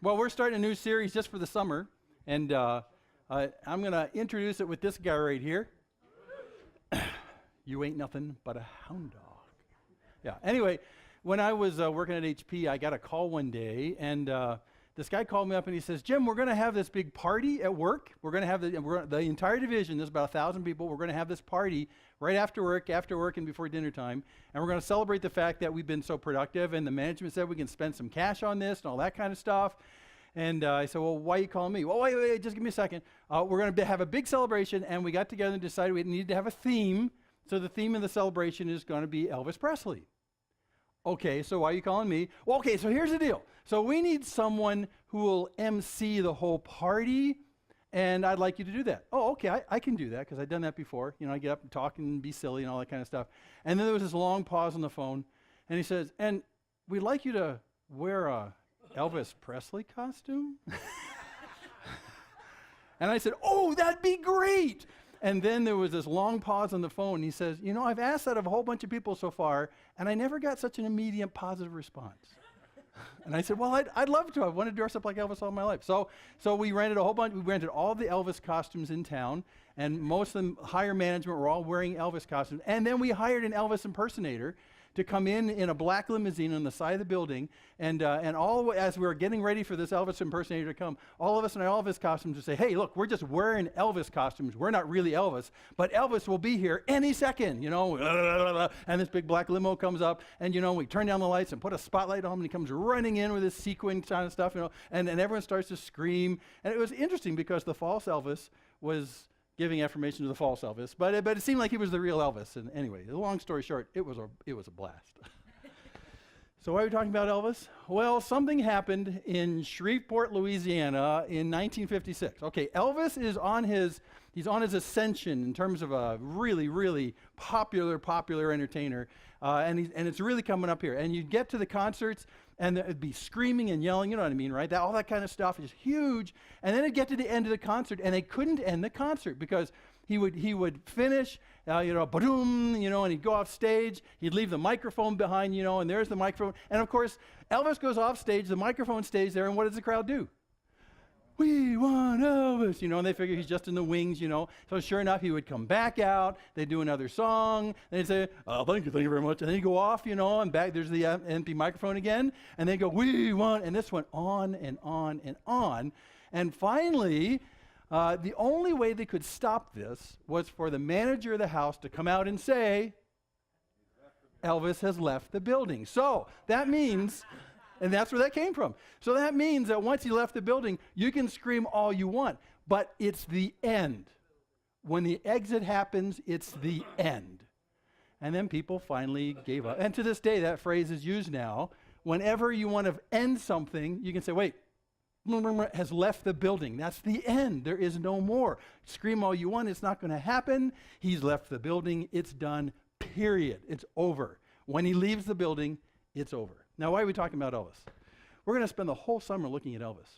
Well, we're starting a new series just for the summer, and I'm going to introduce it with this guy right here. You ain't nothing but a hound dog. Yeah, anyway, when I was working at HP, I got a call one day, and this guy called me up and he says, Jim, we're going to have this big party at work. We're going to have the entire division, there's about 1,000 people, we're going to have this party right after work and before dinner time, and we're going to celebrate the fact that we've been so productive, and the management said we can spend some cash on this and all that kind of stuff. And I said, well, why are you calling me? Well, wait, just give me a second. We're going to have a big celebration, and we got together and decided we needed to have a theme. So the theme of the celebration is going to be Elvis Presley. Okay, so why are you calling me? Well, okay, so here's the deal. So we need someone who will MC the whole party, and I'd like you to do that. Oh, okay, I can do that because I've done that before. You know, I get up and talk and be silly and all that kind of stuff. And then there was this long pause on the phone, and he says, and we'd like you to wear a Elvis Presley costume? And I said, oh, that'd be great. And then there was this long pause on the phone. He says, you know, I've asked that of a whole bunch of people so far, and I never got such an immediate positive response. And I said, well, I'd love to. I want to dress up like Elvis all my life. So we rented a whole bunch. We rented all the Elvis costumes in town, and most of the higher management were all wearing Elvis costumes. And then we hired an Elvis impersonator to come in a black limousine on the side of the building, and all as we were getting ready for this Elvis impersonator to come, all of us in our Elvis costumes would say, hey, look, we're just wearing Elvis costumes. We're not really Elvis, but Elvis will be here any second, you know, and this big black limo comes up, and, you know, we turn down the lights and put a spotlight on him, and he comes running in with this sequin kind of stuff, you know, and everyone starts to scream. And it was interesting because the false Elvis was giving affirmation to the false Elvis, but it seemed like he was the real Elvis. And anyway, the long story short, it was a blast. So why are we talking about Elvis? Well, something happened in Shreveport, Louisiana in 1956. Okay, Elvis is on his ascension in terms of a really, really popular entertainer, and it's really coming up here. And you'd get to the concerts, and it'd be screaming and yelling, you know what I mean, right? All that kind of stuff is huge. And then it'd get to the end of the concert, and they couldn't end the concert because he would finish, ba-doom, you know, and he'd go off stage. He'd leave the microphone behind, you know, and there's the microphone. And of course, Elvis goes off stage, the microphone stays there, and what does the crowd do? We want Elvis, you know, and they figure he's just in the wings, you know. So sure enough, he would come back out, they'd do another song, they'd say, oh, thank you very much, and then he'd go off, you know, and back, there's the empty microphone again, and they go, we want, and this went on and on and on. And finally, the only way they could stop this was for the manager of the house to come out and say, Elvis has left the building. So that means... And that's where that came from. So that means that once he left the building, you can scream all you want, but it's the end. When the exit happens, it's the end. And then people finally gave up. And to this day, that phrase is used now. Whenever you want to end something, you can say, wait, has left the building. That's the end. There is no more. Scream all you want. It's not going to happen. He's left the building. It's done, period. It's over. When he leaves the building, it's over. Now, why are we talking about Elvis? We're going to spend the whole summer looking at Elvis.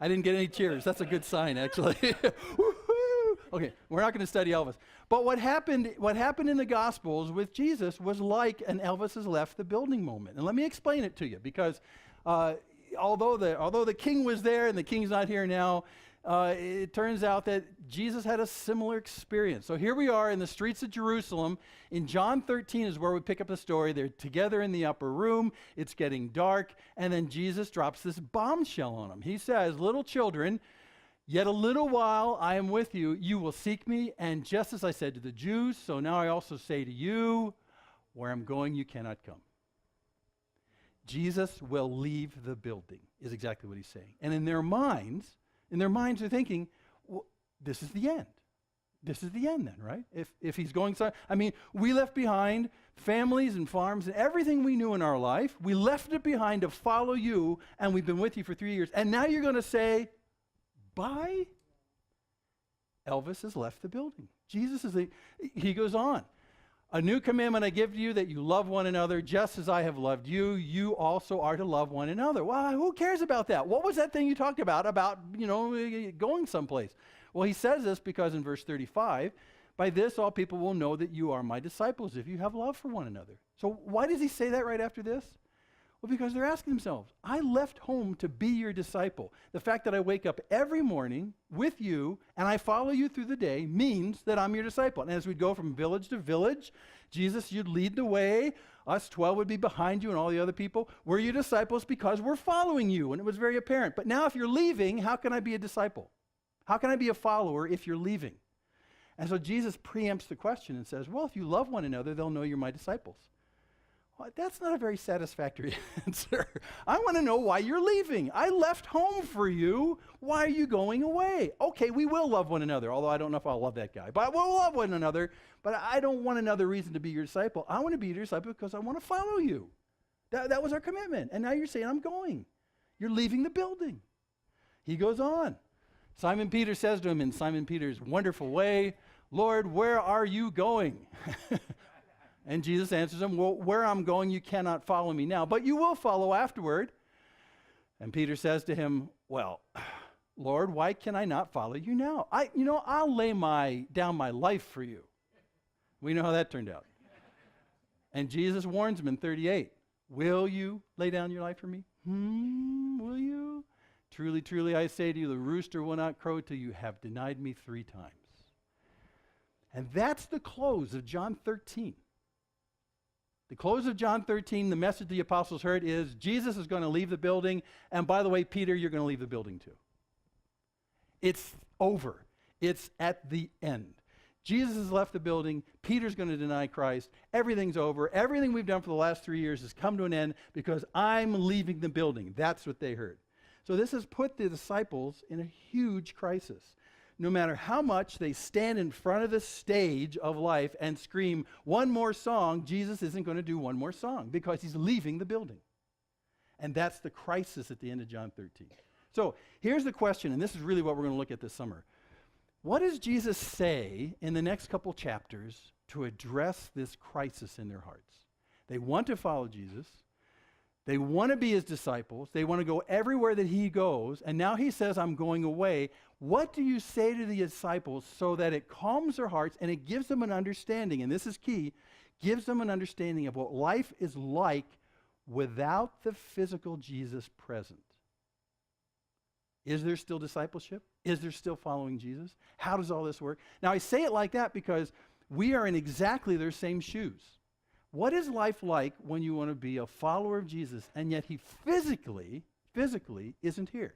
I didn't get any cheers. That's a good sign, actually. Okay, we're not going to study Elvis. But what happened in the Gospels with Jesus was like an Elvis has left the building moment. And let me explain it to you, because although the king was there and the king's not here now, it turns out that Jesus had a similar experience. So here we are in the streets of Jerusalem. In John 13 is where we pick up the story. They're together in the upper room. It's getting dark. And then Jesus drops this bombshell on them. He says, little children, yet a little while I am with you. You will seek me. And just as I said to the Jews, so now I also say to you, where I'm going, you cannot come. Jesus will leave the building, is exactly what he's saying. And in their minds, they're thinking, well, this is the end. This is the end then, right? If he's going somewhere. I mean, we left behind families and farms and everything we knew in our life. We left it behind to follow you, and we've been with you for 3 years. And now you're going to say, bye? Elvis has left the building. He goes on. A new commandment I give to you, that you love one another just as I have loved you. You also are to love one another. Well, who cares about that? What was that thing you talked about, you know, going someplace? Well, he says this because in verse 35, by this all people will know that you are my disciples if you have love for one another. So why does he say that right after this? Well, because they're asking themselves, I left home to be your disciple. The fact that I wake up every morning with you and I follow you through the day means that I'm your disciple. And as we go from village to village, Jesus, you'd lead the way. Us 12 would be behind you and all the other people. We're your disciples because we're following you. And it was very apparent. But now if you're leaving, how can I be a disciple? How can I be a follower if you're leaving? And so Jesus preempts the question and says, well, if you love one another, they'll know you're my disciples. Well, that's not a very satisfactory answer. I want to know why you're leaving. I left home for you. Why are you going away? Okay, we will love one another, although I don't know if I'll love that guy. But we'll love one another, but I don't want another reason to be your disciple. I want to be your disciple because I want to follow you. That was our commitment. And now you're saying, I'm going. You're leaving the building. He goes on. Simon Peter says to him in Simon Peter's wonderful way, Lord, where are you going? And Jesus answers him, well, where I'm going, you cannot follow me now, but you will follow afterward. And Peter says to him, well, Lord, why can I not follow you now? I'll lay down my life for you. We know how that turned out. And Jesus warns him in 38, will you lay down your life for me? Will you? Truly, truly, I say to you, the rooster will not crow till you have denied me 3 times. And that's the close of John 13. The close of John 13, the message the apostles heard is Jesus is going to leave the building, and by the way, Peter, you're going to leave the building too. It's over. It's at the end. Jesus has left the building. Peter's going to deny Christ. Everything's over. Everything we've done for the last 3 years has come to an end because I'm leaving the building. That's what they heard. So this has put the disciples in a huge crisis. No matter how much they stand in front of the stage of life and scream one more song, Jesus isn't going to do one more song because he's leaving the building. And that's the crisis at the end of John 13. So here's the question, and this is really what we're going to look at this summer. What does Jesus say in the next couple chapters to address this crisis in their hearts? They want to follow Jesus. They want to be his disciples. They want to go everywhere that he goes. And now he says, I'm going away. What do you say to the disciples so that it calms their hearts and it gives them an understanding, and this is key, gives them an understanding of what life is like without the physical Jesus present? Is there still discipleship? Is there still following Jesus? How does all this work? Now, I say it like that because we are in exactly their same shoes. What is life like when you want to be a follower of Jesus and yet he physically isn't here?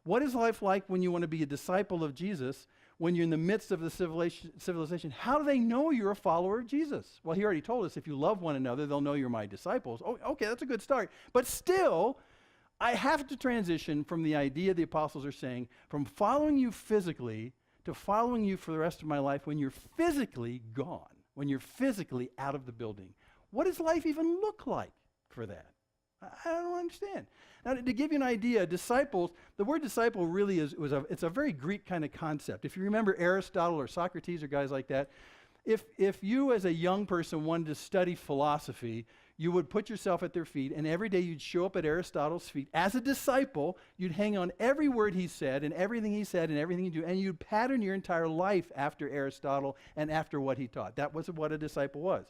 What is life like when you want to be a disciple of Jesus when you're in the midst of the civilization? How do they know you're a follower of Jesus? Well, he already told us if you love one another, they'll know you're my disciples. Oh, okay, that's a good start. But still, I have to transition from the idea the apostles are saying, from following you physically to following you for the rest of my life when you're physically gone, when you're physically out of the building. What does life even look like for that? I don't understand. Now, to give you an idea, disciples, the word disciple really it's a very Greek kind of concept. If you remember Aristotle or Socrates or guys like that, if you as a young person wanted to study philosophy, you would put yourself at their feet, and every day you'd show up at Aristotle's feet. As a disciple, you'd hang on every word he said and everything you do, and you'd pattern your entire life after Aristotle and after what he taught. That was what a disciple was.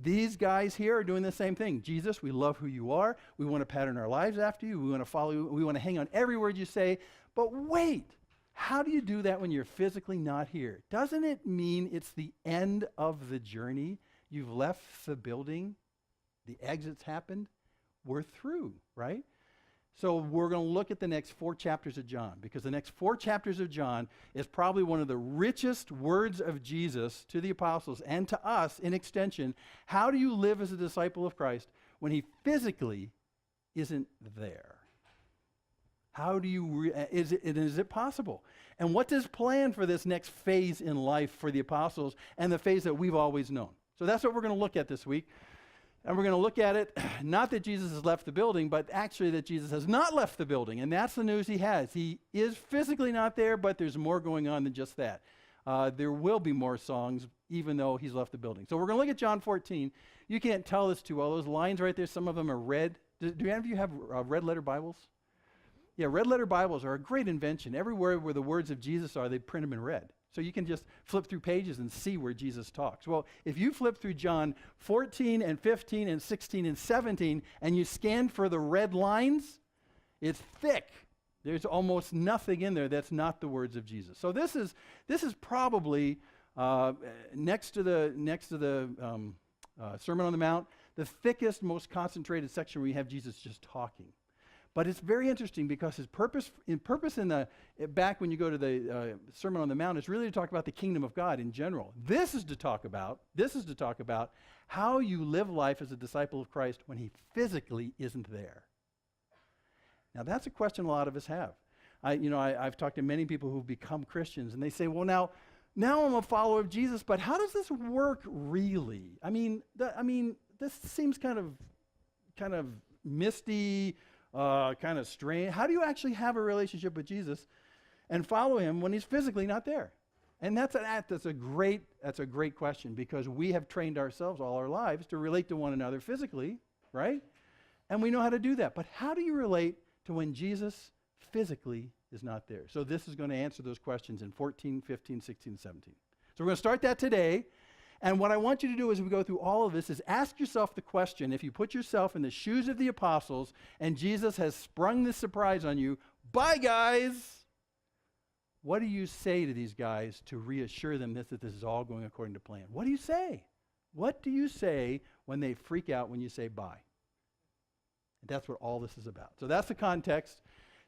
These guys here are doing the same thing. Jesus, we love who you are. We want to pattern our lives after you. We want to follow you. We want to hang on every word you say. But wait, how do you do that when you're physically not here? Doesn't it mean it's the end of the journey? You've left the building. The exit's happened. We're through, right? So we're going to look at the next 4 chapters of John, because the next 4 chapters of John is probably one of the richest words of Jesus to the apostles and to us in extension. How do you live as a disciple of Christ when he physically isn't there? How do you, is it possible? And what's his plan for this next phase in life for the apostles and the phase that we've always known? So that's what we're going to look at this week. And we're going to look at it, not that Jesus has left the building, but actually that Jesus has not left the building. And that's the news he has. He is physically not there, but there's more going on than just that. There will be more songs, even though he's left the building. So we're going to look at John 14. You can't tell this too well. Those lines right there, some of them are red. Do any of you have red letter Bibles? Yeah, red letter Bibles are a great invention. Everywhere where the words of Jesus are, they print them in red. So you can just flip through pages and see where Jesus talks. Well, if you flip through John 14 and 15 and 16 and 17 and you scan for the red lines, it's thick. There's almost nothing in there that's not the words of Jesus. So this is probably next to the Sermon on the Mount, the thickest, most concentrated section where you have Jesus just talking. But it's very interesting because his purpose back when you go to the Sermon on the Mount is really to talk about the kingdom of God in general. This is to talk about how you live life as a disciple of Christ when he physically isn't there. Now that's a question a lot of us have. I've talked to many people who've become Christians, and they say, well, now I'm a follower of Jesus, but how does this work really? I mean, this seems kind of misty. Kind of strange. How do you actually have a relationship with Jesus and follow him when he's physically not there? And that's a great question, because we have trained ourselves all our lives to relate to one another physically, right? And we know how to do that. But how do you relate to when Jesus physically is not there? So this is going to answer those questions in 14, 15, 16, 17. So we're going to start that today. And what I want you to do as we go through all of this is ask yourself the question, if you put yourself in the shoes of the apostles and Jesus has sprung this surprise on you, bye guys, what do you say to these guys to reassure them that this is all going according to plan? What do you say? What do you say when they freak out when you say bye? And that's what all this is about. So that's the context.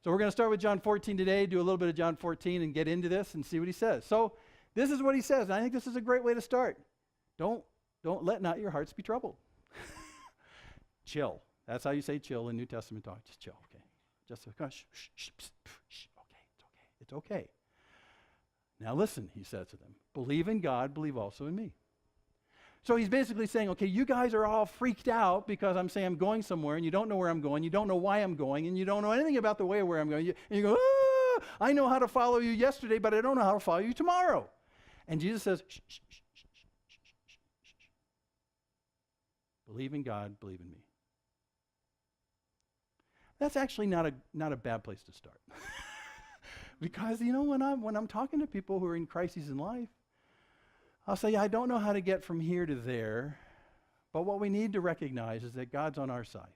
So we're going to start with John 14 today, do a little bit of John 14 and get into this and see what he says. So this is what he says, and I think this is a great way to start. Don't let not your hearts be troubled. Chill. That's how you say chill in New Testament talk. Just chill, okay? Just shh, okay, it's okay. Now listen, he says to them, believe in God, believe also in me. So he's basically saying, okay, you guys are all freaked out because I'm saying I'm going somewhere and you don't know where I'm going, you don't know why I'm going, and you don't know anything about the way where I'm going. And you go, I know how to follow you yesterday, but I don't know how to follow you tomorrow. And Jesus says, shh. Believe in God, believe in me. That's actually not a bad place to start. Because when I'm talking to people who are in crises in life, I'll say, I don't know how to get from here to there, but what we need to recognize is that God's on our side.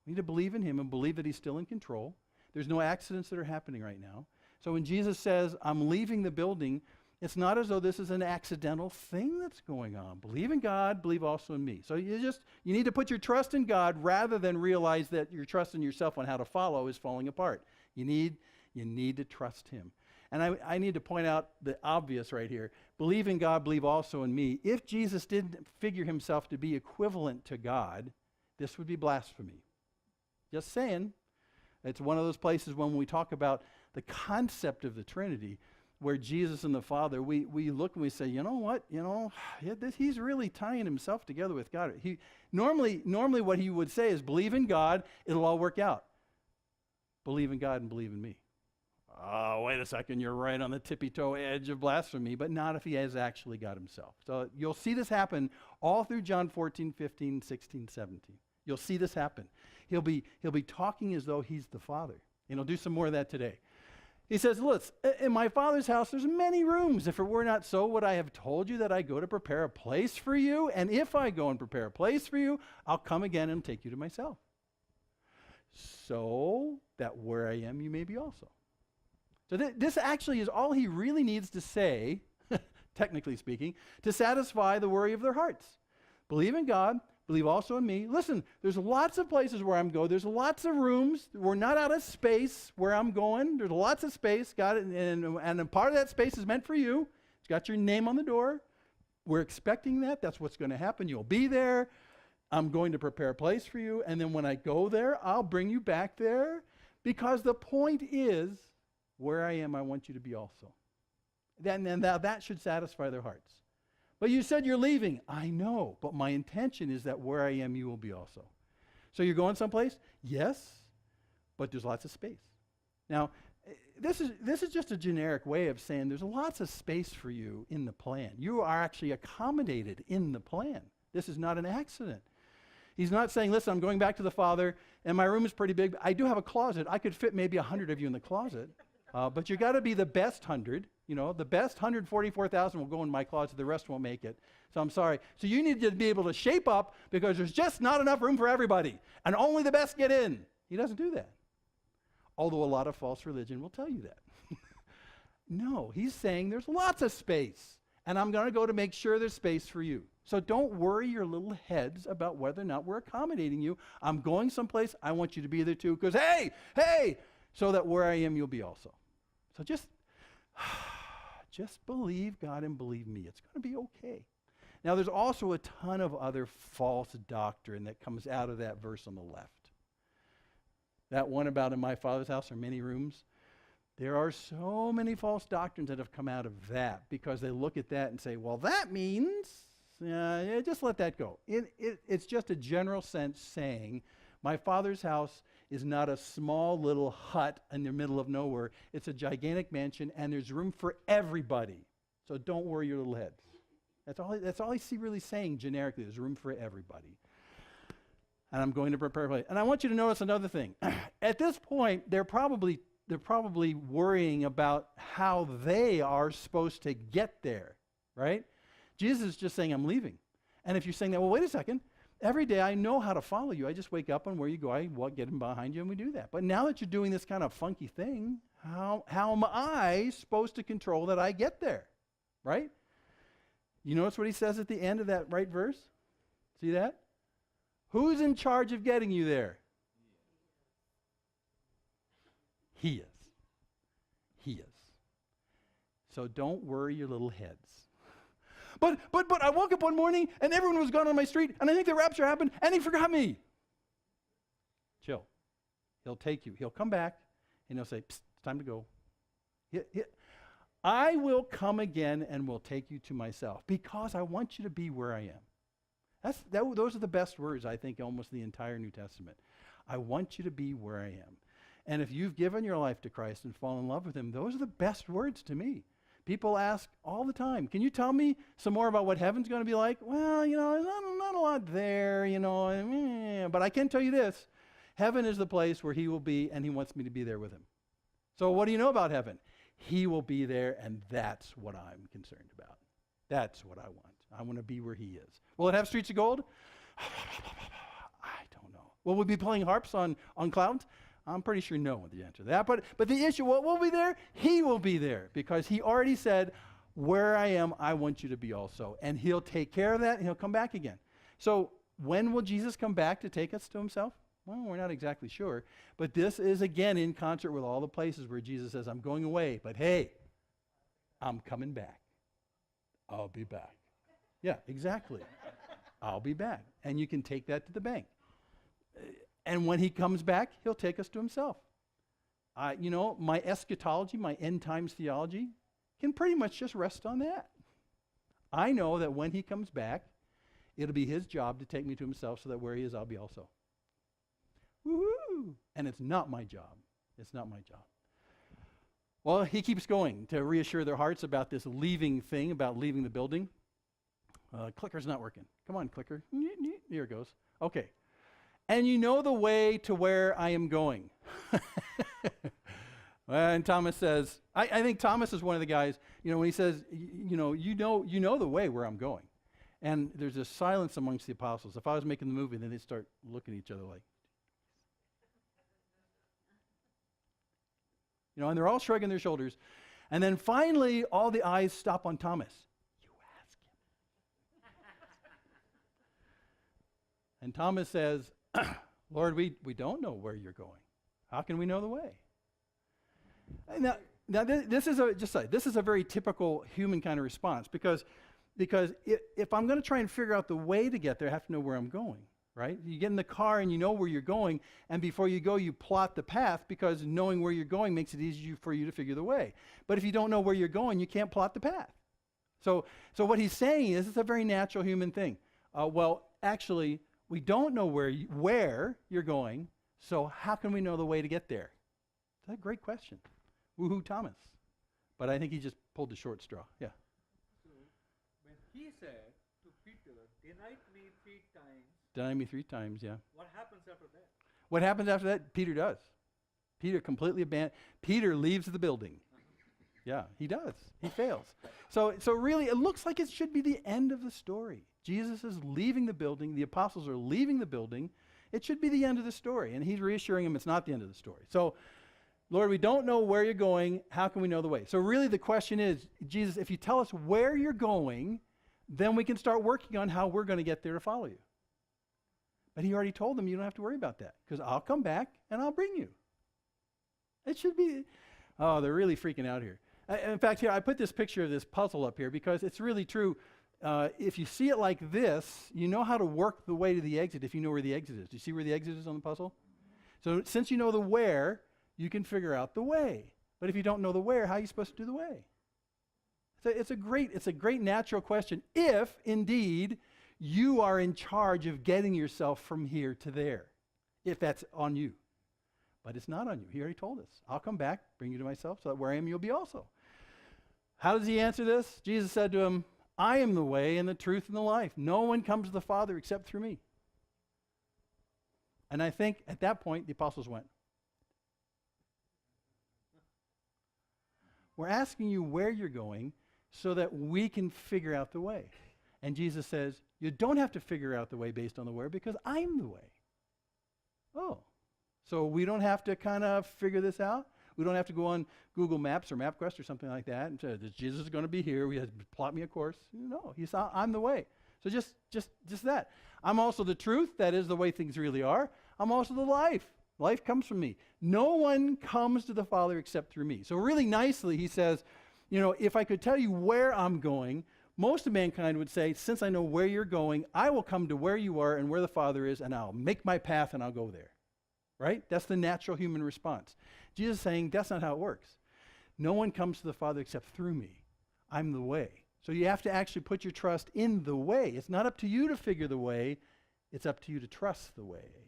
We need to believe in him and believe that he's still in control. There's no accidents that are happening right now. So when Jesus says, I'm leaving the building, it's not as though this is an accidental thing that's going on. Believe in God, believe also in me. So you need to put your trust in God rather than realize that your trust in yourself on how to follow is falling apart. You need to trust him. And I need to point out the obvious right here. Believe in God, believe also in me. If Jesus didn't figure himself to be equivalent to God, this would be blasphemy. Just saying. It's one of those places when we talk about the concept of the Trinity, where Jesus and the Father, we look and we say, you know what, he's really tying himself together with God. Normally what he would say is, believe in God, it'll all work out. Believe in God and believe in me. Oh, wait a second, you're right on the tippy-toe edge of blasphemy, but not if he has actually got himself. So you'll see this happen all through John 14, 15, 16, 17. You'll see this happen. He'll be talking as though he's the Father. And he'll do some more of that today. He says, look, in my Father's house there's many rooms. If it were not so, would I have told you that I go to prepare a place for you? And if I go and prepare a place for you, I'll come again and take you to myself, so that where I am, you may be also. So this actually is all he really needs to say, technically speaking, to satisfy the worry of their hearts. Believe in God, believe also in me. Listen, there's lots of places where I'm going. There's lots of rooms. We're not out of space where I'm going. There's lots of space. Got it, and part of that space is meant for you. It's got your name on the door. We're expecting that. That's what's going to happen. You'll be there. I'm going to prepare a place for you. And then when I go there, I'll bring you back there. Because the point is, where I am, I want you to be also. Then that should satisfy their hearts. But you said you're leaving. I know, but my intention is that where I am, you will be also. So you're going someplace? Yes, but there's lots of space. Now, this is just a generic way of saying there's lots of space for you in the plan. You are actually accommodated in the plan. This is not an accident. He's not saying, listen, I'm going back to the Father, and my room is pretty big. I do have a closet. I could fit maybe 100 of you in the closet. But you got to be the best 100. You know, the best 144,000 will go in my closet. The rest won't make it. So I'm sorry. So you need to be able to shape up because there's just not enough room for everybody. And only the best get in. He doesn't do that. Although a lot of false religion will tell you that. No, he's saying there's lots of space. And I'm going to go to make sure there's space for you. So don't worry your little heads about whether or not we're accommodating you. I'm going someplace. I want you to be there too. Because, hey, so that where I am, you'll be also. So just believe God and believe me. It's going to be okay. Now, there's also a ton of other false doctrine that comes out of that verse on the left. That one about in my Father's house are many rooms. There are so many false doctrines that have come out of that because they look at that and say, well, that means, just let that go. It's just a general sense saying, my Father's house is not a small little hut in the middle of nowhere. It's a gigantic mansion, and there's room for everybody. So don't worry your little heads. That's all I see really saying generically. There's room for everybody. And I'm going to prepare a place. And I want you to notice another thing. At this point, they're probably worrying about how they are supposed to get there, right? Jesus is just saying, I'm leaving. And if you're saying that, well, wait a second. Every day I know how to follow you. I just wake up and where you go, I get in behind you and we do that. But now that you're doing this kind of funky thing, how am I supposed to control that I get there, right? You notice what he says at the end of that right verse? See that? Who's in charge of getting you there? He is. He is. So don't worry your little heads. But I woke up one morning and everyone was gone on my street and I think the rapture happened and he forgot me. Chill. He'll take you. He'll come back and he'll say, psst, it's time to go. I will come again and will take you to myself because I want you to be where I am. Those are the best words, I think, almost the entire New Testament. I want you to be where I am. And if you've given your life to Christ and fallen in love with him, those are the best words to me. People ask all the time, can you tell me some more about what heaven's going to be like? Well, there's not a lot there, but I can tell you this. Heaven is the place where he will be, and he wants me to be there with him. So what do you know about heaven? He will be there, and that's what I'm concerned about. That's what I want. I want to be where he is. Will it have streets of gold? I don't know. Will we be playing harps on clouds? I'm pretty sure no the answer to that. But the issue, what will be there? He will be there because he already said, where I am, I want you to be also. And he'll take care of that and he'll come back again. So when will Jesus come back to take us to himself? Well, we're not exactly sure. But this is again in concert with all the places where Jesus says, I'm going away, but hey, I'm coming back. I'll be back. Yeah, exactly. I'll be back. And you can take that to the bank. And when he comes back, he'll take us to himself. My eschatology, my end times theology, can pretty much just rest on that. I know that when he comes back, it'll be his job to take me to himself so that where he is, I'll be also. Woo-hoo! And it's not my job. It's not my job. Well, he keeps going to reassure their hearts about this leaving thing, about leaving the building. Clicker's not working. Come on, clicker. Here it goes. Okay. And you know the way to where I am going. And Thomas says, I think Thomas is one of the guys, when he says, you know the way where I'm going. And there's this silence amongst the apostles. If I was making the movie, then they'd start looking at each other like, and they're all shrugging their shoulders. And then finally, all the eyes stop on Thomas. You ask him. And Thomas says, Lord, we don't know where you're going. How can we know the way? Now this is a very typical human kind of response because if I'm going to try and figure out the way to get there, I have to know where I'm going, right? You get in the car and you know where you're going, and before you go, you plot the path because knowing where you're going makes it easier for you to figure the way. But if you don't know where you're going, you can't plot the path. So what he's saying is it's a very natural human thing. Actually, we don't know where you're going, so how can we know the way to get there? That's a great question. Woohoo, Thomas. But I think he just pulled the short straw. Yeah. So when he said to Peter, deny me 3 times. Deny me 3 times, yeah. What happens after that? What happens after that? Peter does. Peter completely abandoned. Peter leaves the building. Yeah, he does. He fails. So really, it looks like it should be the end of the story. Jesus is leaving the building. The apostles are leaving the building. It should be the end of the story. And he's reassuring them it's not the end of the story. So, Lord, we don't know where you're going. How can we know the way? So really the question is, Jesus, if you tell us where you're going, then we can start working on how we're going to get there to follow you. But he already told them you don't have to worry about that because I'll come back and I'll bring you. It should be, oh, they're really freaking out here. In fact, here, I put this picture of this puzzle up here because it's really true. If you see it like this, you know how to work the way to the exit if you know where the exit is. Do you see where the exit is on the puzzle? So since you know the where, you can figure out the way. But if you don't know the where, how are you supposed to do the way? So it's a great natural question if, indeed, you are in charge of getting yourself from here to there, if that's on you. But it's not on you. He already told us. I'll come back, bring you to myself, so that where I am, you'll be also. How does he answer this? Jesus said to him, I am the way and the truth and the life. No one comes to the Father except through me. And I think at that point, the apostles went, we're asking you where you're going so that we can figure out the way. And Jesus says, you don't have to figure out the way based on the where because I'm the way. Oh, so we don't have to kind of figure this out? We don't have to go on Google Maps or MapQuest or something like that and say, Jesus is going to be here. We have to plot me a course. No, he said, I'm the way. So just that. I'm also the truth. That is the way things really are. I'm also the life. Life comes from me. No one comes to the Father except through me. So really nicely, he says, if I could tell you where I'm going, most of mankind would say, since I know where you're going, I will come to where you are and where the Father is, and I'll make my path and I'll go there. Right? That's the natural human response. Jesus is saying that's not how it works. No one comes to the Father except through me. I'm the way. So you have to actually put your trust in the way. It's not up to you to figure the way. It's up to you to trust the way.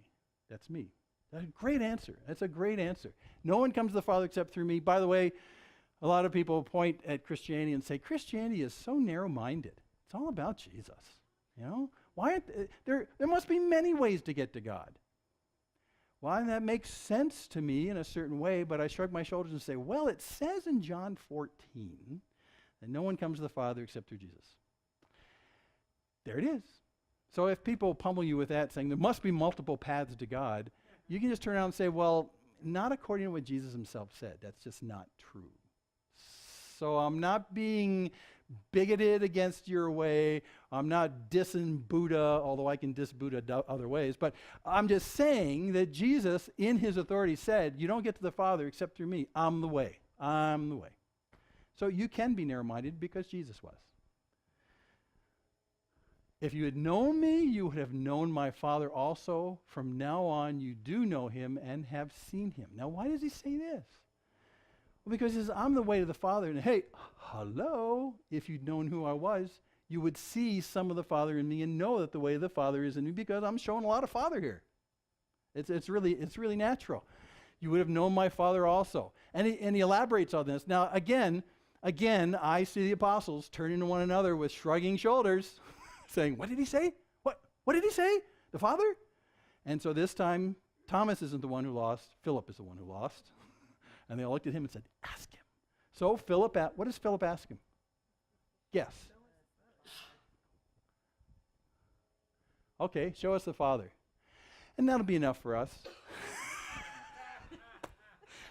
That's me. That's a great answer. That's a great answer. No one comes to the Father except through me. By the way, a lot of people point at Christianity and say, Christianity is so narrow-minded. It's all about Jesus. Why aren't there must be many ways to get to God. Well, that makes sense to me in a certain way, but I shrug my shoulders and say, well, it says in John 14 that no one comes to the Father except through Jesus. There it is. So if people pummel you with that, saying there must be multiple paths to God, you can just turn around and say, well, not according to what Jesus himself said. That's just not true. So I'm not being bigoted against your way. I'm not dissing Buddha, although I can diss Buddha other ways. But I'm just saying that Jesus, in his authority, said, you don't get to the Father except through me. I'm the way. I'm the way. So you can be narrow-minded because Jesus was. If you had known me, you would have known my Father also. From now on, you do know him and have seen him. Now, why does he say this? Well, because he says, I'm the way to the Father. And hey, hello, if you'd known who I was, you would see some of the Father in me and know that the way of the Father is in me because I'm showing a lot of Father here. It's really natural. You would have known my Father also. And he elaborates on this. Now, again, I see the apostles turning to one another with shrugging shoulders, saying, what did he say? What did he say? The Father? And so this time, Thomas isn't the one who lost. Philip is the one who lost. And they all looked at him and said, ask him. So what does Philip ask him? Guess. Okay, show us the Father. And that'll be enough for us.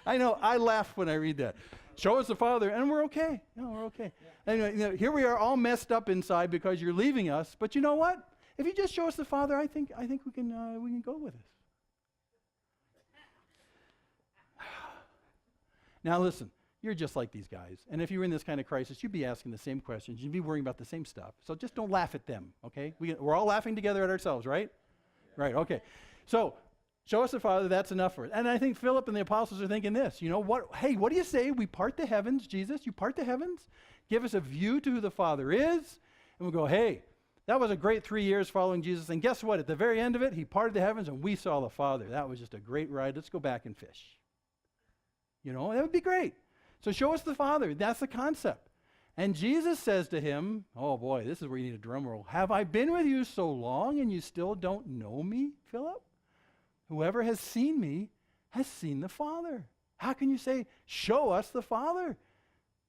I know, I laugh when I read that. Show us the Father, and we're okay. We're okay. Yeah. Anyway, here we are all messed up inside because you're leaving us. But you know what? If you just show us the Father, I think we can go with this. Now listen, you're just like these guys. And if you were in this kind of crisis, you'd be asking the same questions. You'd be worrying about the same stuff. So just don't laugh at them, okay? We're all laughing together at ourselves, right? Yeah. Right, okay. So show us the Father, that's enough for it. And I think Philip and the apostles are thinking this, hey, what do you say? We part the heavens, Jesus, you part the heavens? Give us a view to who the Father is. And we go, hey, that was a great 3 years following Jesus. And guess what? At the very end of it, he parted the heavens and we saw the Father. That was just a great ride. Let's go back and fish. That would be great. So show us the Father. That's the concept. And Jesus says to him, oh boy, this is where you need a drum roll. Have I been with you so long and you still don't know me, Philip? Whoever has seen me has seen the Father. How can you say, show us the Father?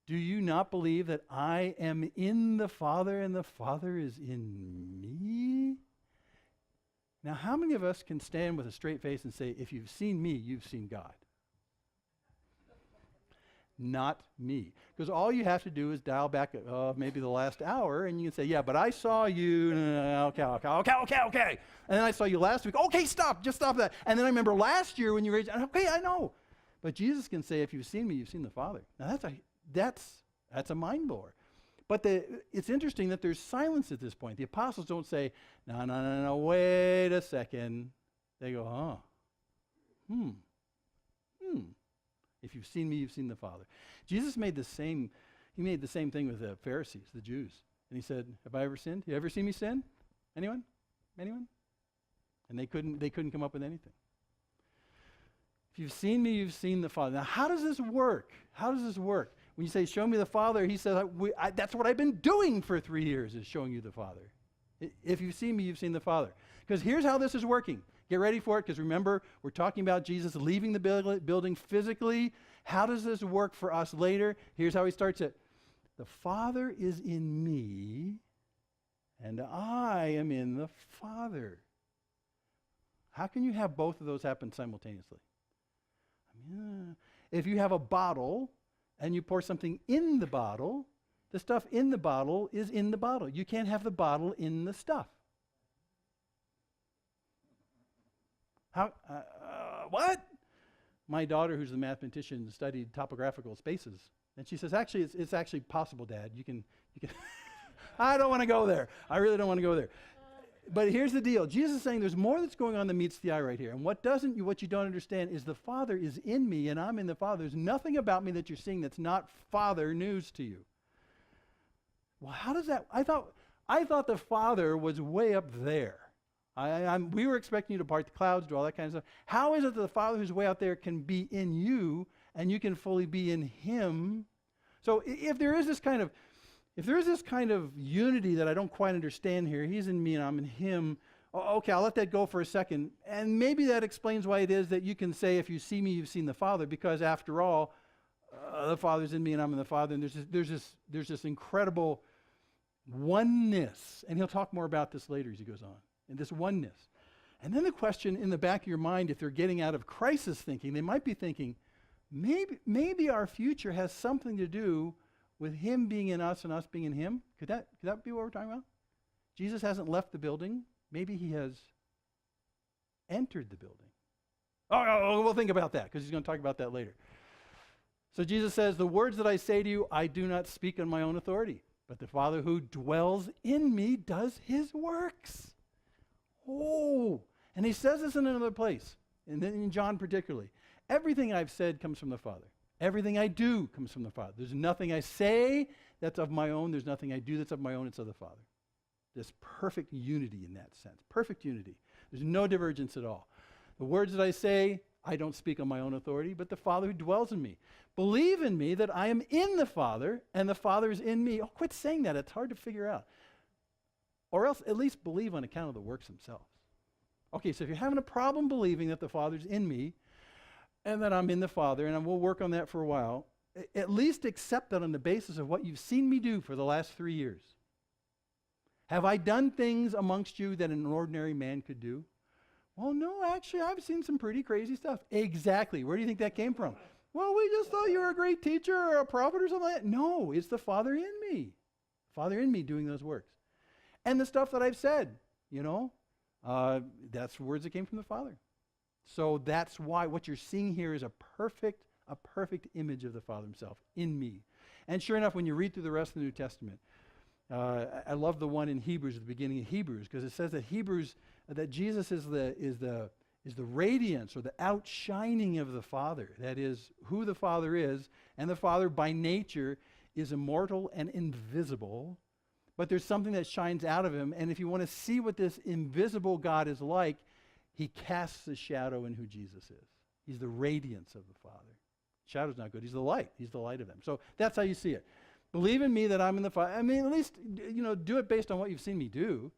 Do you not believe that I am in the Father and the Father is in me? Now, how many of us can stand with a straight face and say, if you've seen me, you've seen God? Not me. Because all you have to do is dial back maybe the last hour, and you can say, yeah, but I saw you. Okay. And then I saw you last week. Okay, just stop that. And then I remember last year when you raised, okay, I know. But Jesus can say, if you've seen me, you've seen the Father. Now, that's a mind blower. But it's interesting that there's silence at this point. The apostles don't say, no, wait a second. They go, If you've seen me, you've seen the Father. Jesus made the same thing with the Pharisees, the Jews. And he said, have I ever sinned? You ever seen me sin? Anyone? And they couldn't come up with anything. If you've seen me, you've seen the Father. Now, how does this work? When you say, show me the Father, he says, that's what I've been doing for 3 years, is showing you the Father. If you've seen me, you've seen the Father. Because here's how this is working. Get ready for it, because remember, we're talking about Jesus leaving the building physically. How does this work for us later? Here's how he starts it. The Father is in me, and I am in the Father. How can you have both of those happen simultaneously? If you have a bottle, and you pour something in the bottle, the stuff in the bottle is in the bottle. You can't have the bottle in the stuff. What? My daughter, who's the mathematician, studied topographical spaces. And she says, actually, it's actually possible, Dad. You can. I don't want to go there. I really don't want to go there. But here's the deal. Jesus is saying there's more that's going on than meets the eye right here. And what you don't understand is the Father is in me and I'm in the Father. There's nothing about me that you're seeing that's not Father news to you. Well, how does that? I thought the Father was way up there. We were expecting you to part the clouds, do all that kind of stuff. How is it that the Father who's way out there can be in you and you can fully be in him? So if there is this kind of unity that I don't quite understand here, he's in me and I'm in him, okay, I'll let that go for a second. And maybe that explains why it is that you can say, if you see me, you've seen the Father, because after all, the Father's in me and I'm in the Father, and there's this incredible oneness. And he'll talk more about this later as he goes on, and this oneness. And then the question in the back of your mind, if they're getting out of crisis thinking, they might be thinking, maybe our future has something to do with him being in us and us being in him. Could that be what we're talking about? Jesus hasn't left the building. Maybe he has entered the building. Oh, we'll think about that, because he's going to talk about that later. So Jesus says, the words that I say to you, I do not speak on my own authority, but the Father who dwells in me does his works. Oh, and he says this in another place, and then in John particularly. Everything I've said comes from the Father. Everything I do comes from the Father. There's nothing I say that's of my own. There's nothing I do that's of my own. It's of the Father. There's perfect unity in that sense. Perfect unity. There's no divergence at all. The words that I say, I don't speak on my own authority, but the Father who dwells in me. Believe in me that I am in the Father and the Father is in me. Oh, quit saying that. It's hard to figure out. Or else at least believe on account of the works themselves. Okay, so if you're having a problem believing that the Father's in me, and that I'm in the Father, and we'll work on that for a while, at least accept that on the basis of what you've seen me do for the last 3 years. Have I done things amongst you that an ordinary man could do? Well, no, actually, I've seen some pretty crazy stuff. Exactly. Where do you think that came from? Well, we just thought you were a great teacher or a prophet or something like that. No, it's the Father in me. Father in me doing those works. And the stuff that I've said, that's words that came from the Father. So that's why what you're seeing here is a perfect image of the Father himself in me. And sure enough, when you read through the rest of the New Testament, I love the one in Hebrews at the beginning of Hebrews, because it says that Jesus is the radiance or the outshining of the Father. That is who the Father is, and the Father by nature is immortal and invisible, but there's something that shines out of him. And if you want to see what this invisible God is like, he casts a shadow in who Jesus is. He's the radiance of the Father. Shadow's not good. He's the light. He's the light of them. So that's how you see it. Believe in me that I'm in the Father. I mean, at least, do it based on what you've seen me do.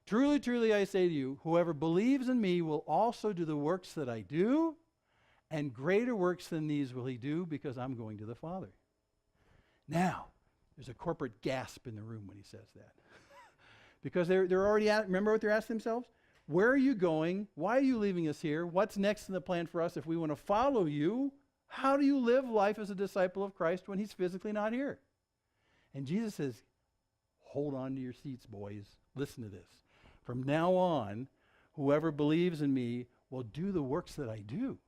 Truly, truly, I say to you, whoever believes in me will also do the works that I do, And greater works than these will he do because I'm going to the Father. Now, there's a corporate gasp in the room when he says that. Because they're already remember what they're asking themselves? Where are you going? Why are you leaving us here? What's next in the plan for us if we want to follow you? How do you live life as a disciple of Christ when he's physically not here? And Jesus says, hold on to your seats, boys. Listen to this. From now on, whoever believes in me will do the works that I do.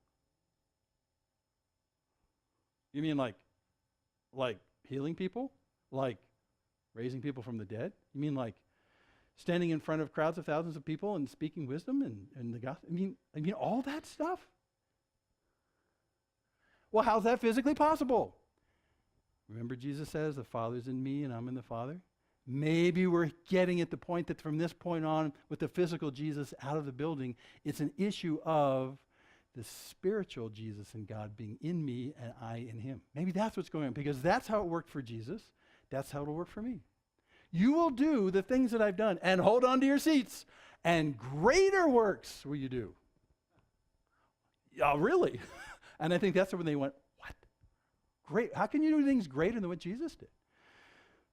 You mean like healing people? Like raising people from the dead? You mean like standing in front of crowds of thousands of people and speaking wisdom and the gospel? I mean all that stuff? Well, how's that physically possible? Remember Jesus says, the Father's in me and I'm in the Father? Maybe we're getting at the point that from this point on, with the physical Jesus out of the building, it's an issue of the spiritual Jesus and God being in me and I in him. Maybe that's what's going on, because that's how it worked for Jesus. That's how it'll work for me. You will do the things that I've done, and hold on to your seats, and greater works will you do. Yeah, really? And I think that's when they went, what? Great. How can you do things greater than what Jesus did?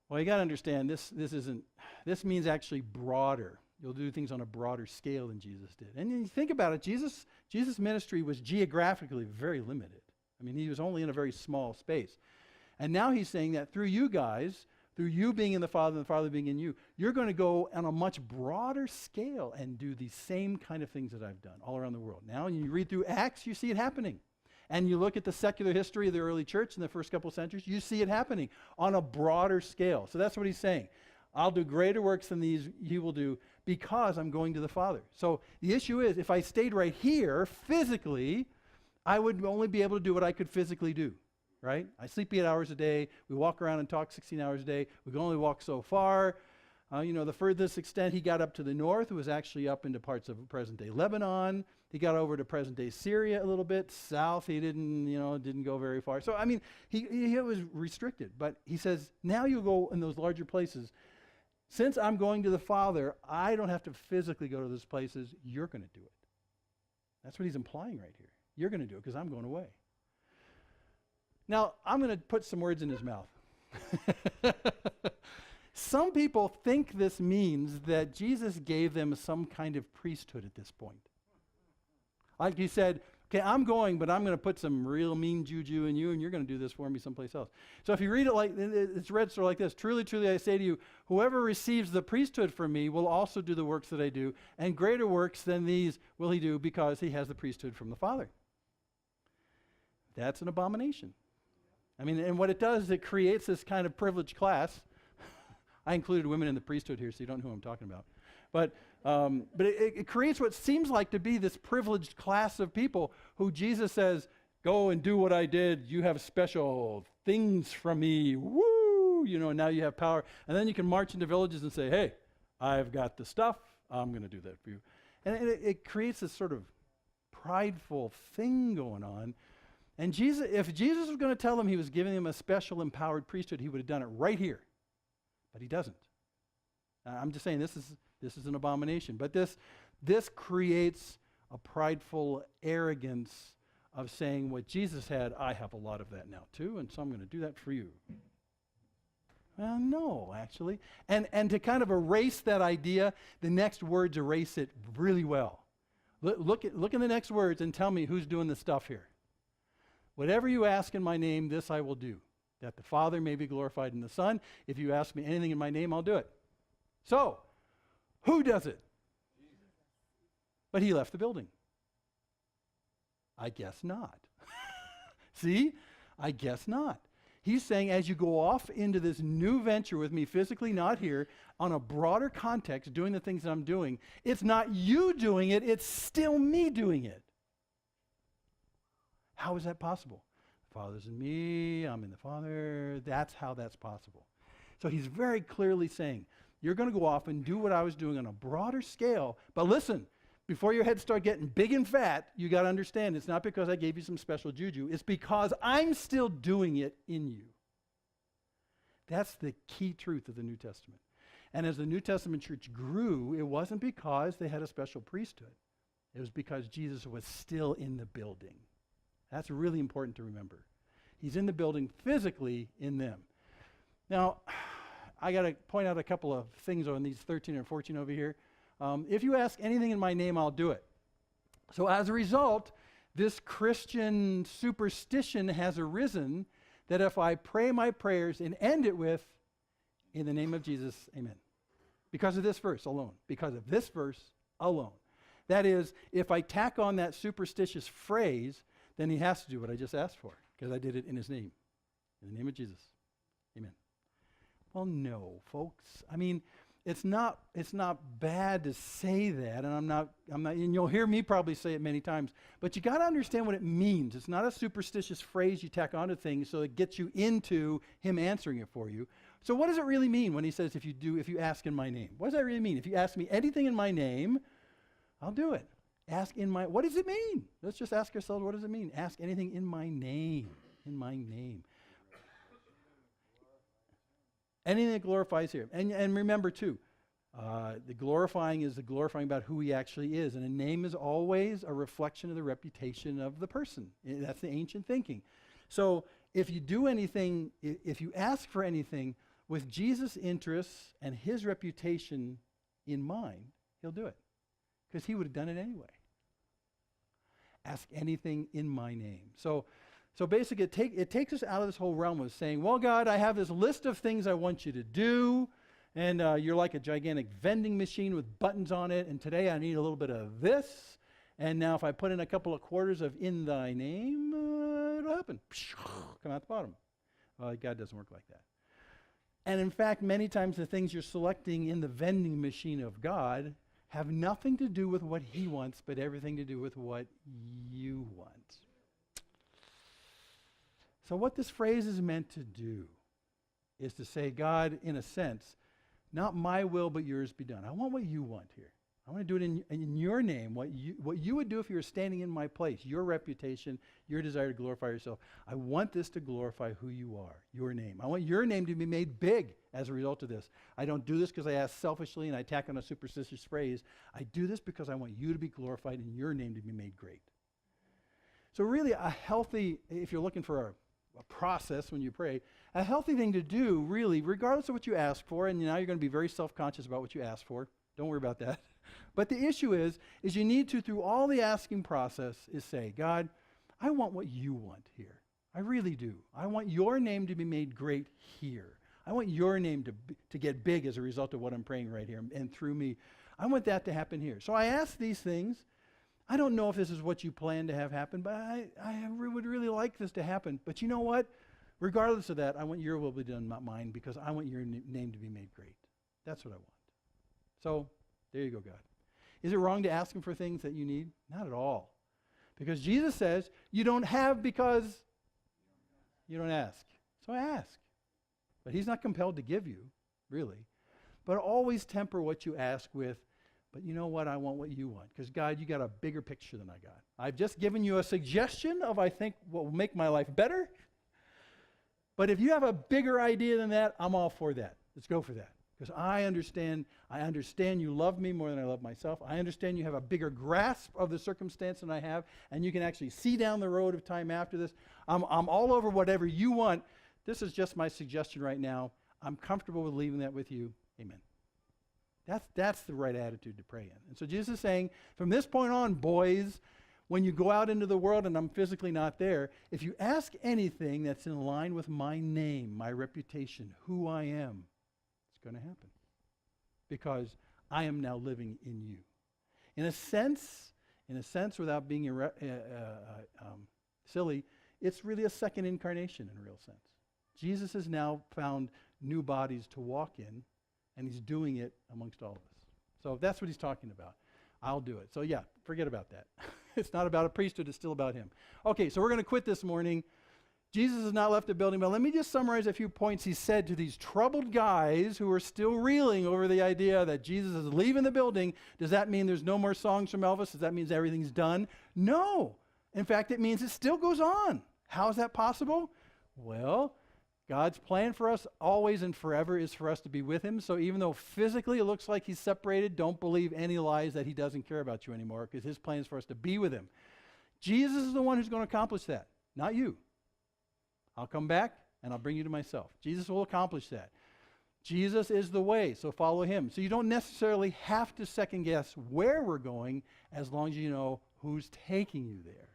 Well, you got to understand, this means actually broader. You'll do things on a broader scale than Jesus did. And you think about it, Jesus' ministry was geographically very limited. I mean, he was only in a very small space. And now he's saying that through you guys, through you being in the Father and the Father being in you, you're going to go on a much broader scale and do the same kind of things that I've done all around the world. Now, when you read through Acts, you see it happening. And you look at the secular history of the early church in the first couple centuries, you see it happening on a broader scale. So that's what he's saying. I'll do greater works than these he will do because I'm going to the Father. So the issue is, if I stayed right here physically, I would only be able to do what I could physically do, right? I sleep 8 hours a day. We walk around and talk 16 hours a day. We can only walk so far. The furthest extent he got up to the north was actually up into parts of present-day Lebanon. He got over to present-day Syria a little bit. South, he didn't go very far. So, I mean, he was restricted. But he says, now you go in those larger places. Since I'm going to the Father, I don't have to physically go to those places. You're going to do it. That's what he's implying right here. You're going to do it because I'm going away. Now, I'm going to put some words in his mouth. Some people think this means that Jesus gave them some kind of priesthood at this point. Like he said, okay, I'm going, but I'm going to put some real mean juju in you, and you're going to do this for me someplace else. So if you read it like, it's read sort of like this: truly, truly, I say to you, whoever receives the priesthood from me will also do the works that I do, and greater works than these will he do because he has the priesthood from the Father. That's an abomination. I mean, and what it does is it creates this kind of privileged class. I included women in the priesthood here, so you don't know who I'm talking about. But it creates what seems like to be this privileged class of people who Jesus says, go and do what I did. You have special things from me. Woo! Now you have power. And then you can march into villages and say, hey, I've got the stuff. I'm going to do that for you. And it creates this sort of prideful thing going on. And if Jesus was going to tell them he was giving them a special empowered priesthood, he would have done it right here. But he doesn't. I'm just saying this is an abomination. But this creates a prideful arrogance of saying what Jesus had, I have a lot of that now too, and so I'm going to do that for you. Well, no, actually. And to kind of erase that idea, the next words erase it really well. Look in the next words and tell me who's doing the stuff here. Whatever you ask in my name, this I will do, that the Father may be glorified in the Son. If you ask me anything in my name, I'll do it. So, who does it? Jesus. But he left the building. I guess not. See? I guess not. He's saying as you go off into this new venture with me, physically not here, on a broader context, doing the things that I'm doing, it's not you doing it, it's still me doing it. How is that possible? The Father's in me, I'm in the Father. That's how that's possible. So he's very clearly saying, you're going to go off and do what I was doing on a broader scale. But listen, before your heads start getting big and fat, you got to understand it's not because I gave you some special juju. It's because I'm still doing it in you. That's the key truth of the New Testament. And as the New Testament church grew, it wasn't because they had a special priesthood. It was because Jesus was still in the building. That's really important to remember. He's in the building physically in them. Now, I got to point out a couple of things on these 13 and 14 over here. If you ask anything in my name, I'll do it. So as a result, this Christian superstition has arisen that if I pray my prayers and end it with, in the name of Jesus, amen. Because of this verse alone. Because of this verse alone. That is, if I tack on that superstitious phrase, then he has to do what I just asked for, because I did it in his name. In the name of Jesus. Amen. Well, no, folks. I mean, it's not bad to say that, and I'm not, and you'll hear me probably say it many times, but you got to understand what it means. It's not a superstitious phrase you tack onto things so it gets you into him answering it for you. So what does it really mean when he says, if you ask in my name? What does that really mean? If you ask me anything in my name, I'll do it. What does it mean? Let's just ask ourselves, what does it mean? Ask anything in my name. In my name. Anything that glorifies him. And remember too, the glorifying is the glorifying about who he actually is. And a name is always a reflection of the reputation of the person. That's the ancient thinking. So if you do anything, if you ask for anything with Jesus' interests and his reputation in mind, he'll do it. Because he would have done it anyway. Ask anything in my name. So basically it takes us out of this whole realm of saying, well, God, I have this list of things I want you to do, and you're like a gigantic vending machine with buttons on it, and today I need a little bit of this, and now if I put in a couple of quarters of in thy name, it'll happen. Come out the bottom. God doesn't work like that. And in fact, many times the things you're selecting in the vending machine of God have nothing to do with what he wants, but everything to do with what you want. So what this phrase is meant to do is to say, God, in a sense, not my will, but yours be done. I want what you want here. I want to do it in your name, what you would do if you were standing in my place, your reputation, your desire to glorify yourself. I want this to glorify who you are, your name. I want your name to be made big as a result of this. I don't do this because I ask selfishly and I tack on a superstitious phrase. I do this because I want you to be glorified and your name to be made great. So really a healthy, if you're looking for a process when you pray, a healthy thing to do, really, regardless of what you ask for, and now you're going to be very self-conscious about what you ask for. Don't worry about that. But the issue is you need to, through all the asking process, is say, God, I want what you want here. I really do. I want your name to be made great here. I want your name to get big as a result of what I'm praying right here and through me. I want that to happen here. So I ask these things. I don't know if this is what you plan to have happen, but I would really like this to happen. But you know what? Regardless of that, I want your will be done, not mine, because I want your name to be made great. That's what I want. So there you go, God. Is it wrong to ask him for things that you need? Not at all. Because Jesus says, you don't have because you don't ask. So ask. But he's not compelled to give you, really. But always temper what you ask with, but you know what? I want what you want. Because God, you got a bigger picture than I got. I've just given you a suggestion of, I think, what will make my life better. But if you have a bigger idea than that, I'm all for that. Let's go for that. Because I understand you love me more than I love myself. I understand you have a bigger grasp of the circumstance than I have, and you can actually see down the road of time after this. I'm all over whatever you want. This is just my suggestion right now. I'm comfortable with leaving that with you. Amen. That's the right attitude to pray in. And so Jesus is saying, from this point on, boys, when you go out into the world and I'm physically not there, if you ask anything that's in line with my name, my reputation, who I am, it's going to happen. Because I am now living in you. In a sense, without being silly, it's really a second incarnation in a real sense. Jesus has now found new bodies to walk in, and he's doing it amongst all of us. So that's what he's talking about. I'll do it. So yeah, forget about that. It's not about a priesthood, it's still about him. Okay, so we're going to quit this morning. Jesus has not left the building, but let me just summarize a few points he said to these troubled guys who are still reeling over the idea that Jesus is leaving the building. Does that mean there's no more songs from Elvis? Does that mean everything's done? No. In fact, it means it still goes on. How is that possible? Well, God's plan for us always and forever is for us to be with him. So even though physically it looks like he's separated, don't believe any lies that he doesn't care about you anymore, because his plan is for us to be with him. Jesus is the one who's going to accomplish that, not you. I'll come back and I'll bring you to myself. Jesus will accomplish that. Jesus is the way, so follow him. So you don't necessarily have to second guess where we're going as long as you know who's taking you there.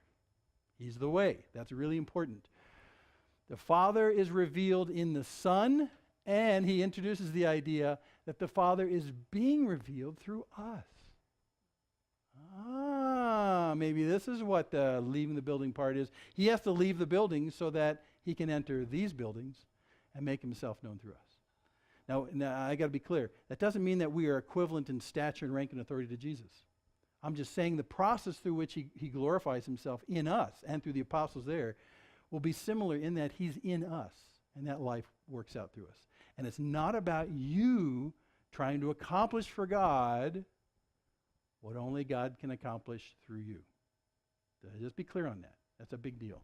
He's the way. That's really important. The Father is revealed in the Son, and he introduces the idea that the Father is being revealed through us. Maybe this is what the leaving the building part is. He has to leave the building so that he can enter these buildings and make himself known through us. Now I got to be clear. That doesn't mean that we are equivalent in stature and rank and authority to Jesus. I'm just saying the process through which he glorifies himself in us and through the apostles there will be similar in that he's in us and that life works out through us. And it's not about you trying to accomplish for God what only God can accomplish through you. Just be clear on that. That's a big deal.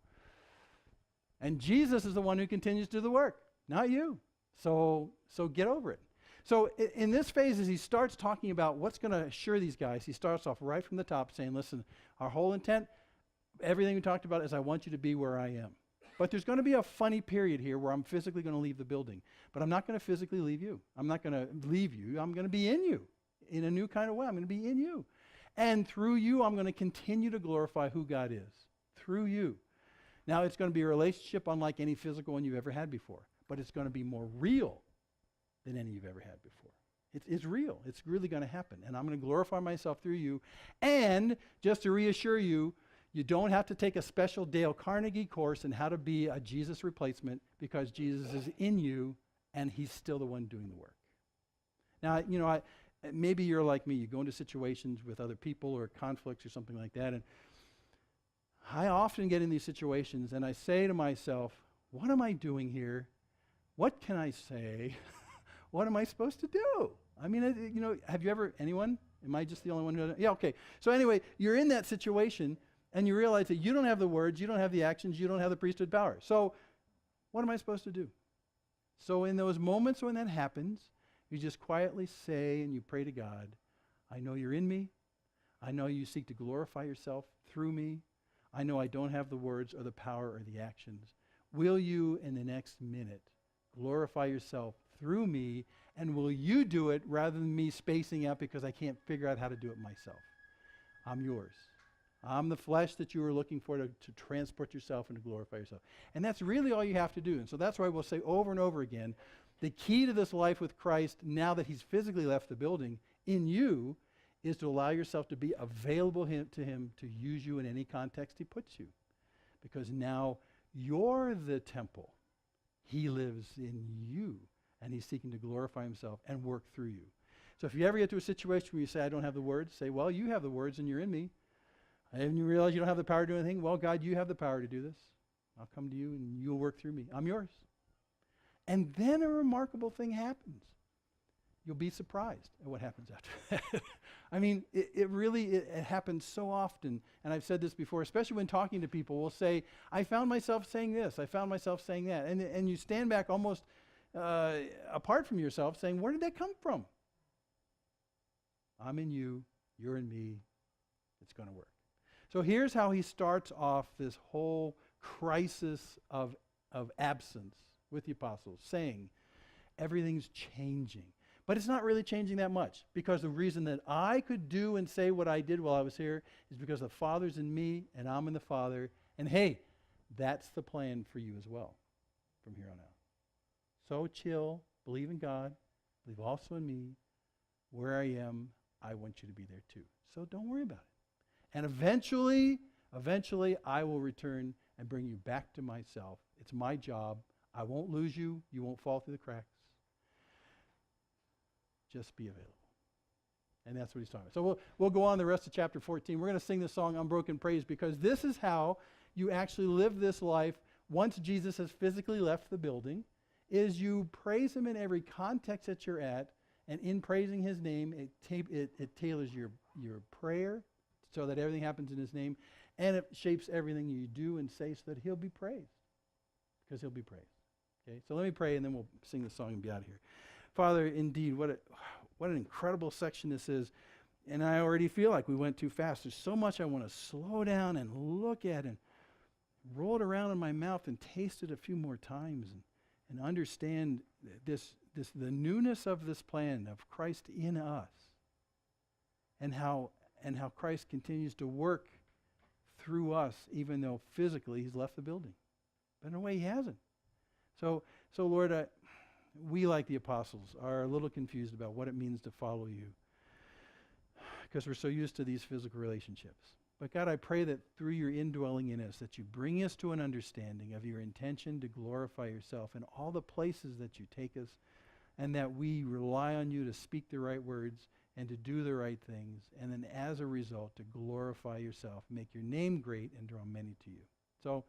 And Jesus is the one who continues to do the work, not you. So get over it. So in this phase, as he starts talking about what's going to assure these guys, he starts off right from the top saying, listen, our whole intent, everything we talked about is I want you to be where I am. But there's going to be a funny period here where I'm physically going to leave the building. But I'm not going to physically leave you. I'm not going to leave you. I'm going to be in you in a new kind of way. I'm going to be in you. And through you, I'm going to continue to glorify who God is. Through you. Now, it's going to be a relationship unlike any physical one you've ever had before. But it's going to be more real than any you've ever had before. It's real. It's really going to happen. And I'm going to glorify myself through you. And just to reassure you, you don't have to take a special Dale Carnegie course in how to be a Jesus replacement because Jesus is in you and he's still the one doing the work. Now, maybe you're like me. You go into situations with other people or conflicts or something like that. And I often get in these situations and I say to myself, what am I doing here? What can I say? What am I supposed to do? I mean, have you ever, anyone? Am I just the only one who doesn't? Yeah, okay. So anyway, you're in that situation and you realize that you don't have the words, you don't have the actions, you don't have the priesthood power. So what am I supposed to do? So in those moments when that happens, you just quietly say and you pray to God, I know you're in me. I know you seek to glorify yourself through me. I know I don't have the words or the power or the actions. Will you in the next minute glorify yourself through me, and will you do it rather than me spacing out because I can't figure out how to do it myself? I'm yours. I'm the flesh that you were looking for to transport yourself and to glorify yourself. And that's really all you have to do. And so that's why we'll say over and over again, the key to this life with Christ, now that he's physically left the building, in you, is to allow yourself to be available to him to use you in any context he puts you. Because now you're the temple. He lives in you, and he's seeking to glorify himself and work through you. So if you ever get to a situation where you say, I don't have the words, say, well, you have the words and you're in me. And you realize you don't have the power to do anything, well, God, you have the power to do this. I'll come to you and you'll work through me. I'm yours. And then a remarkable thing happens. You'll be surprised at what happens after that. I mean, it really happens so often. And I've said this before, especially when talking to people, we'll say, I found myself saying this. I found myself saying that. And you stand back almost apart from yourself saying, where did that come from? I'm in you. You're in me. It's going to work. So here's how he starts off this whole crisis of absence with the apostles, saying, everything's changing. But it's not really changing that much, because the reason that I could do and say what I did while I was here is because the Father's in me and I'm in the Father. And hey, that's the plan for you as well from here on out. So chill, believe in God, believe also in me. Where I am, I want you to be there too. So don't worry about it. And eventually, I will return and bring you back to myself. It's my job. I won't lose you. You won't fall through the cracks. Just be available. And that's what he's talking about. So we'll go on the rest of chapter 14. We're going to sing the song Unbroken Praise, because this is how you actually live this life once Jesus has physically left the building, is you praise him in every context that you're at, and in praising his name, it tailors your prayer so that everything happens in his name, and it shapes everything you do and say so that he'll be praised, because he'll be praised. Okay, so let me pray, and then we'll sing the song and be out of here. Father, indeed, what an incredible section this is. And I already feel like we went too fast. There's so much I want to slow down and look at and roll it around in my mouth and taste it a few more times and understand the newness of this plan of Christ in us and how Christ continues to work through us even though physically he's left the building. But in a way he hasn't. So Lord, we like the apostles are a little confused about what it means to follow you because we're so used to these physical relationships. But God, I pray that through your indwelling in us, that you bring us to an understanding of your intention to glorify yourself in all the places that you take us, and that we rely on you to speak the right words and to do the right things, and then as a result to glorify yourself, make your name great, and draw many to you. So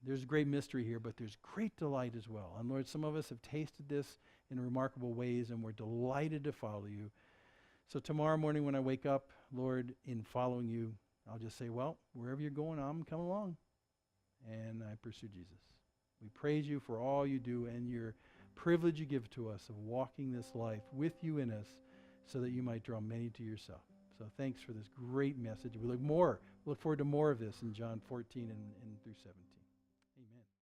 there's great mystery here, but there's great delight as well. And Lord, some of us have tasted this in remarkable ways, and we're delighted to follow you. So tomorrow morning when I wake up, Lord, in following you, I'll just say, well, wherever you're going, I'm coming along. And I pursue Jesus. We praise you for all you do and your privilege you give to us of walking this life with you in us so that you might draw many to yourself. So thanks for this great message. We look forward to more of this in John 14 and through 17.